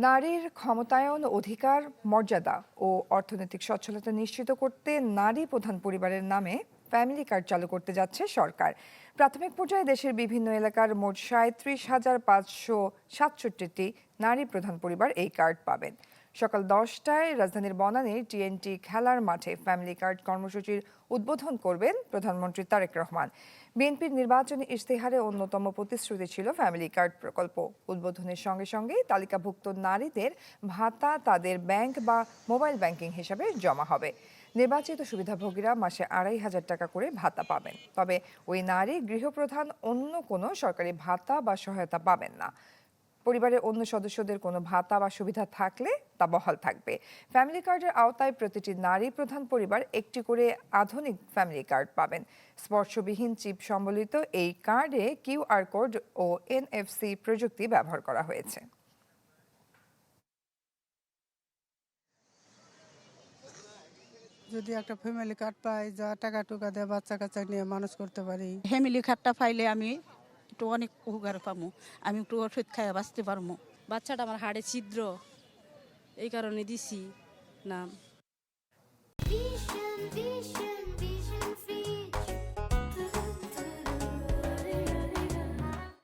নারীর ক্ষমতায়ন, অধিকার, মর্যাদা ও অর্থনৈতিক সচ্ছলতা নিশ্চিত করতে নারী প্রধান পরিবারের নামে ফ্যামিলি কার্ড চালু করতে যাচ্ছে সরকার। প্রাথমিক পর্যায়ে দেশের বিভিন্ন এলাকার মোট 37,567টি নারী প্রধান পরিবার এই কার্ড পাবেন। সকাল 10টায় রাজধানীর বনানীর টিএনটি খেলার মাঠে ফ্যামিলি কার্ড কর্মসূচির উদ্বোধন করবেন প্রধানমন্ত্রী তারেক রহমান। বিএনপির নির্বাচনী ইশতেহারে অন্যতম প্রতিশ্রুতি ছিল ফ্যামিলি কার্ড প্রকল্প। উদ্বোধনের সঙ্গে সঙ্গেই তালিকাভুক্ত নারীদের ভাতা তাদের ব্যাংক বা মোবাইল ব্যাংকিং হিসাবে জমা হবে। নির্বাচিত সুবিধাভোগীরা মাসে 2,500 টাকা করে ভাতা পাবেন। তবে ওই নারী গৃহপ্রধান অন্য কোনো সরকারি ভাতা বা সহায়তা পাবেন না। পরিবারের অন্য সদস্যদের কোনো ভাতা বা সুবিধা থাকলে তা বহাল থাকবে। ফ্যামিলি কার্ডের আওতায় প্রতিটি নারী প্রধান পরিবার একটি করে আধুনিক ফ্যামিলি কার্ড পাবেন। স্পর্শবিহীন চিপ সম্বলিত এই কার্ডে কিউআর কোড ও এনএফসি প্রযুক্তি ব্যবহার করা হয়েছে। যদি একটা ফ্যামিলি কার্ড পাই, যা টাকা টুকা দিয়ে বাচ্চা কাচ্চা নিয়ে মানুষ করতে পারি। ফ্যামিলি কার্ডটা পাইলে আমি একটু অনেক উপকার পাবো, আমি একটু ওষুধ খাইয়া বাঁচতে পারবো। বাচ্চাটা আমার হাড়ে ছিদ্র, এই কারণে দিছি নাম।